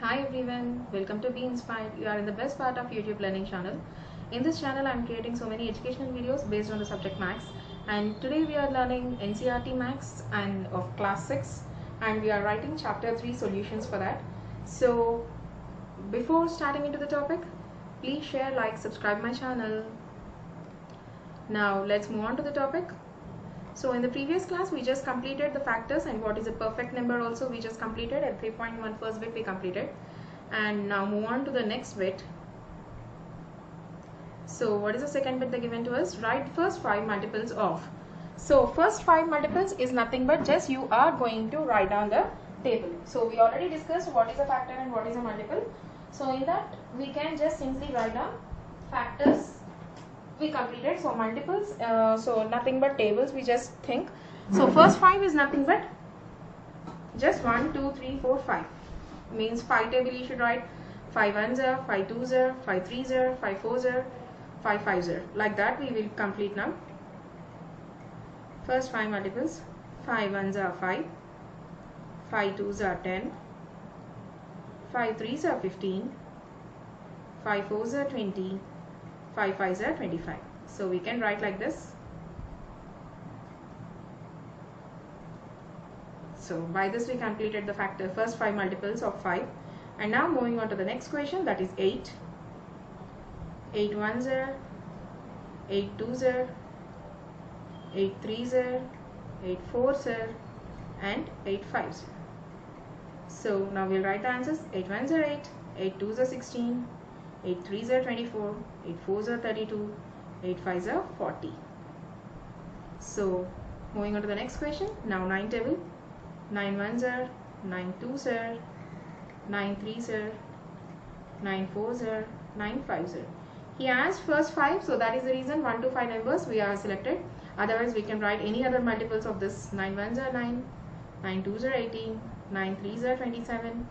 Hi everyone, welcome to Be Inspired. You are in the best part of YouTube learning channel. In this channel, I am creating so many educational videos based on the subject Maths. And today we are learning NCERT Maths and of class 6, and we are writing chapter 3 solutions for that. So before starting into the topic, please share, like, subscribe my channel. Now let's move on to the topic. So in the previous class we just completed the factors and what is a perfect number also we just completed. At 3.1 first bit we completed, and now move on to the next bit. So what is the second bit they given to us? Write first 5 multiples of. So first 5 multiples is nothing but just you are going to write down the table. So we already discussed what is a factor and what is a multiple. So in that we can just simply write down factors we completed. So multiples, so nothing but tables we just think. So first 5 is nothing but just 1 2 3 4 5 means 5 table you should write. 5 1s are 5 2s are 5 3s are 5 4s are 5 5s are, like that we will complete now. First 5 multiples: 5 1s are 5, 5 2s are 10, 5 3s are 15, 5 4s are 20, 5 5s are 25. So we can write like this. So by this we completed the factor first 5 multiples of 5. And now moving on to the next question, that is 8. 8 1s are 8 2s are 8 3s are 8 4s are and 8 5s. So now we'll write the answers. 8 1s are 8, 8 2s are 16, 8 3s are 24, 8 4s are 32, 8 5s are 40. So moving on to the next question. Now 9 table. 9 1s are 9 2s are 9 3s are 9 4s are 9 5s are. He asked first 5, so that is the reason 1 to 5 numbers we are selected. Otherwise we can write any other multiples of this. 9 1s are 9, 9 2s are 18, 9 3s are 27,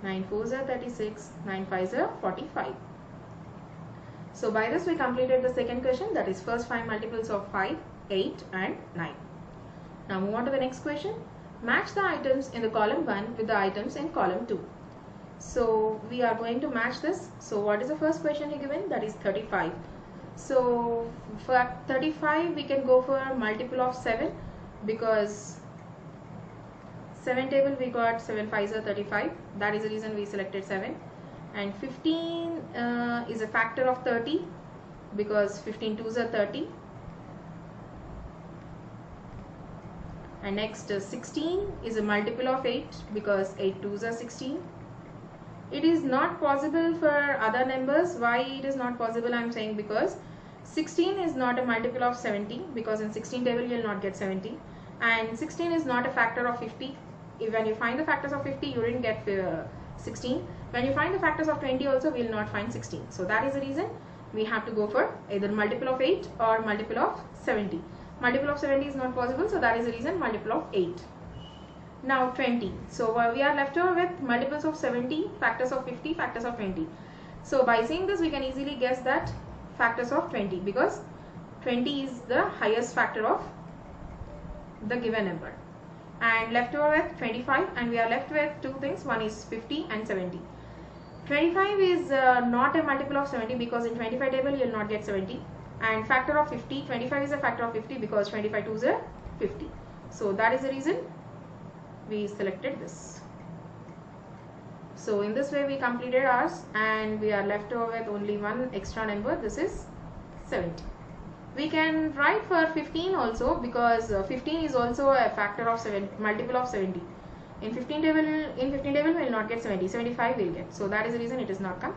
9 4s are 36, 9 5s are 45. So by this we completed the second question, that is first 5 multiples of 5, 8 and 9. Now move on to the next question. Match the items in the column 1 with the items in column 2. So we are going to match this. So what is the first question given? That is 35. So for 35 we can go for a multiple of 7, because 7 table we got 7 5s are 35. That is the reason we selected 7. And 15 is a factor of 30, because 15 2s are 30. And next 16 is a multiple of 8, because 8 2s are 16. It is not possible for other numbers. Why it is not possible? I am saying because 16 is not a multiple of 70, because in 16 table you will not get 70. And 16 is not a factor of 50. When you find the factors of 50 you didn't get 16. When you find the factors of 20 also we will not find 16. So that is the reason we have to go for either multiple of 8 or multiple of 70. Multiple of 70 is not possible, so that is the reason multiple of 8. Now 20. So we are left over with multiples of 70, factors of 50, factors of 20. So by seeing this we can easily guess that factors of 20, because 20 is the highest factor of the given number. And left over with 25, and we are left with two things. One is 50 and 70. 25 is not a multiple of 70, because in 25 table you will not get 70. And factor of 50, 25 is a factor of 50, because 25 2s are 50. So that is the reason we selected this. So in this way we completed ours, and we are left over with only one extra number, this is 70. We can write for 15 also, because 15 is also a factor of 7, multiple of 70. In 15 table we will not get 70, 75 we will get. So that is the reason it is not come.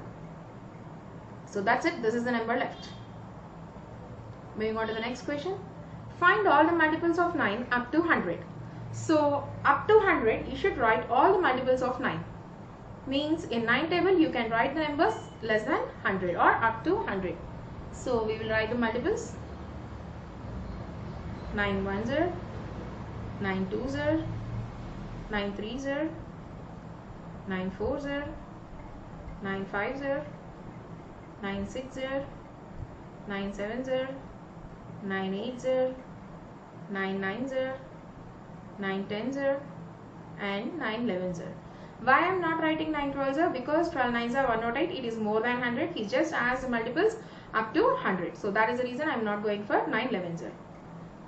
So that's it. This is the number left. Moving on to the next question. Find all the multiples of 9 up to 100. So up to 100 you should write all the multiples of 9. Means in 9 table you can write the numbers less than 100 or up to 100. So we will write the multiples. 9 1s are 9 2s are 9 3s are 9 4s are 9 5s are 9 6s are 9 7s are 9 8s are 9 9s are 9 10s are and 9 11s are. Why I am not writing 9 12s are? Because 12 9s are 108. It is more than 100. He just has multiples up to 100. So that is the reason I am not going for 9 11s are.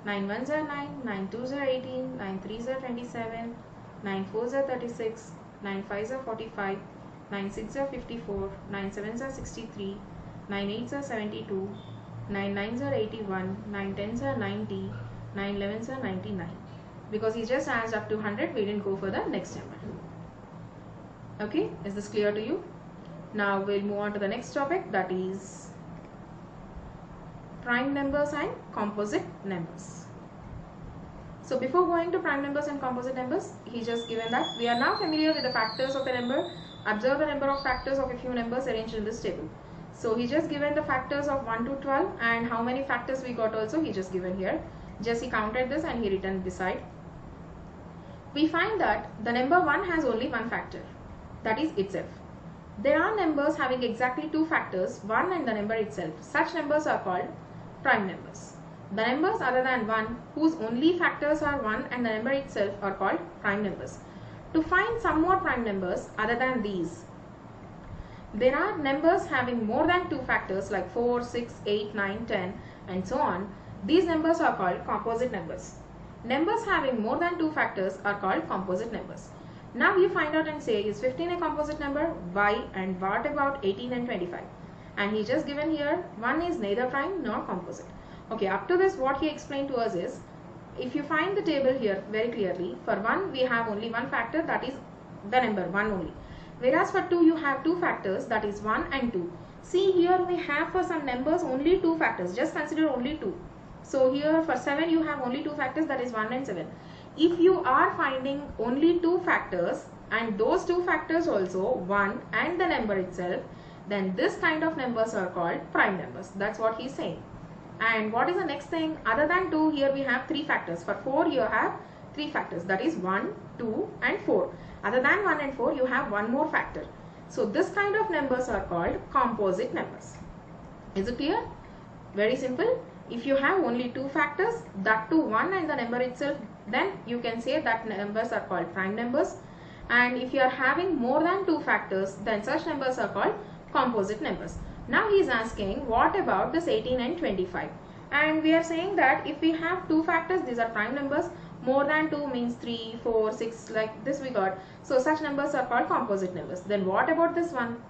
9 1s are 9, 9 2s are 18, 9 3s are 27, 9 4s are 36, 9 5s are 45, 9 6s are 54, 9 7s are 63, 9 8s are 72, 9 9s are 81, 9 10s are 90, 9 11s are 99. Because he just adds up to 100, we didn't go for the next number. Okay, is this clear to you? Now we'll move on to the next topic, that is prime numbers and composite numbers. So before going to prime numbers and composite numbers, he just given that we are now familiar with the factors of a number. Observe the number of factors of a few numbers arranged in this table. So he just given the factors of 1 to 12 and how many factors we got also he just given here. Just he counted this and he written beside. We find that the number 1 has only one factor, that is itself. There are numbers having exactly two factors, 1 and the number itself. Such numbers are called prime numbers. The numbers other than 1 whose only factors are 1 and the number itself are called prime numbers. To find some more prime numbers other than these, there are numbers having more than two factors like 4, 6, 8, 9, 10 and so on. These numbers are called composite numbers. Numbers having more than two factors are called composite numbers. Now you find out and say, is 15 a composite number? Why? And what about 18 and 25? And he just given here, one is neither prime nor composite. Okay, up to this what he explained to us is, if you find the table here very clearly, for 1 we have only one factor, that is the number 1 only. Whereas for 2 you have two factors, that is 1 and 2. See here we have for some numbers only two factors, just consider only 2. So here for 7 you have only two factors, that is 1 and 7. If you are finding only two factors and those two factors also 1 and the number itself, then this kind of numbers are called prime numbers. That's what he is saying. And what is the next thing? Other than 2, here we have 3 factors. For 4 you have 3 factors, that is 1, 2 and 4. Other than 1 and 4 you have one more factor. So this kind of numbers are called composite numbers. Is it clear? Very simple. If you have only 2 factors, that too 1 and the number itself, then you can say that numbers are called prime numbers. And if you are having more than 2 factors, then such numbers are called composite numbers. Now he is asking, what about this 18 and 25? And we are saying that if we have 2 factors, these are prime numbers. More than 2 means 3, 4, 6, like this we got. So such numbers are called composite numbers. Then what about this one?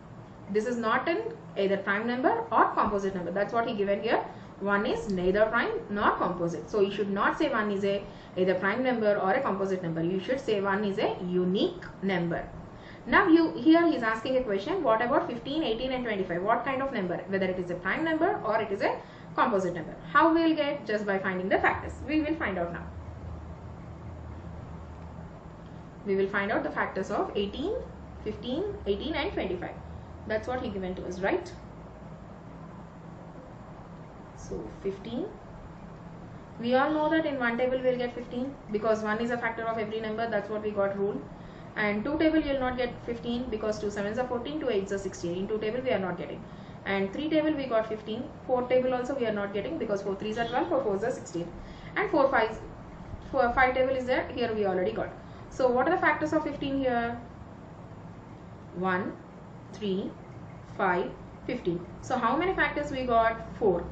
This is not an either prime number or composite number. That's what he given here. One is neither prime nor composite. So you should not say one is a either prime number or a composite number. You should say one is a unique number. Now here he is asking a question, what about 15, 18 and 25? What kind of number? Whether it is a prime number or it is a composite number. How we will get? Just by finding the factors. We will find out now. We will find out the factors of 18, 15, 18 and 25. That's what he given to us, right? So 15. We all know that in one table we will get 15 because 1 is a factor of every number. That's what we got rule. And 2 table you will not get 15 because 2 7s are 14, 2 8s are 16. In 2 table we are not getting. And 3 table we got 15. 4 table also we are not getting because 4 3s are 12, 4 4s are 16. And 4 5 table is there. Here we already got. So what are the factors of 15 here? 1, 3, 5, 15. So how many factors we got? 4.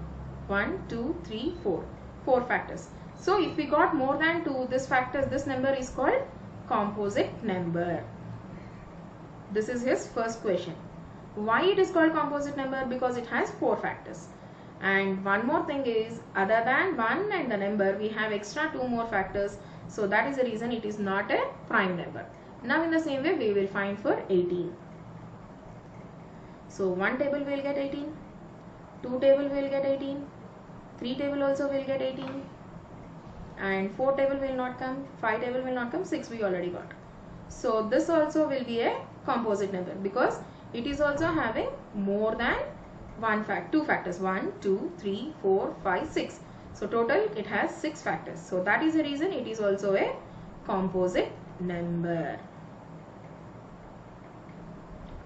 1, 2, 3, 4. 4 factors. So if we got more than 2, this number is called composite number. This is his first question. Why it is called composite number? Because it has 4 factors. And one more thing is, other than 1 and the number, we have extra 2 more factors. So that is the reason it is not a prime number. Now in the same way we will find for 18. So 1 table will get 18, 2 table will get 18, 3 table also will get 18, and 4 table will not come, 5 table will not come, 6 we already got. So this also will be a composite number because it is also having more than 2 factors, 1, 2, 3, 4, 5, 6. So total it has 6 factors. So that is the reason it is also a composite number.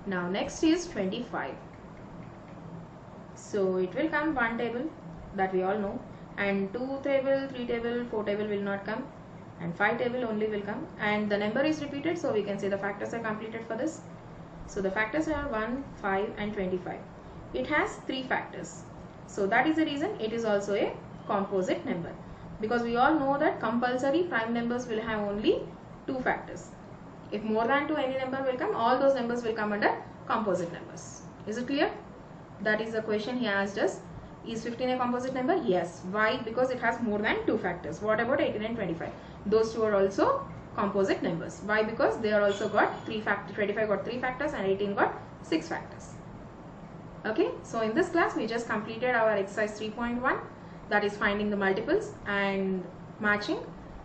Now next is 25. So it will come 1 table, that we all know, and 2 table, 3 table, 4 table will not come, and 5 table only will come, and the number is repeated, so we can say the factors are completed for this. So the factors are 1, 5 and 25. It has 3 factors, so that is the reason it is also a composite number, because we all know that compulsory prime numbers will have only 2 factors. If more than 2 any number will come, all those numbers will come under composite numbers. Is it clear? That is the question he asked us. Is 15 a composite number? Yes. Why? Because it has more than 2 factors. What about 18 and 25? Those two are also composite numbers. Why? Because they are also got 3 factors. 25 got 3 factors and 18 got 6 factors. Okay. So in this class we just completed our exercise 3.1, that is finding the multiples and matching,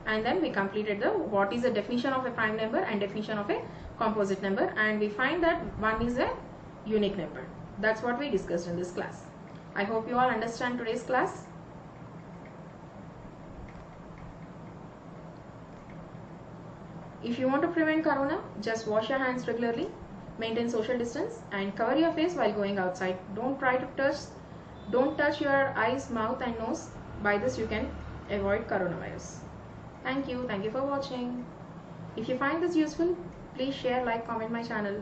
and then we completed the what is the definition of a prime number and definition of a composite number, and we find that one is a unique number. That's what we discussed in this class. I hope you all understand today's class. If you want to prevent corona, just wash your hands regularly, maintain social distance and cover your face while going outside. Don't touch your eyes, mouth and nose. By this you can avoid coronavirus. Thank you for watching. If you find this useful, please share, like, comment my channel.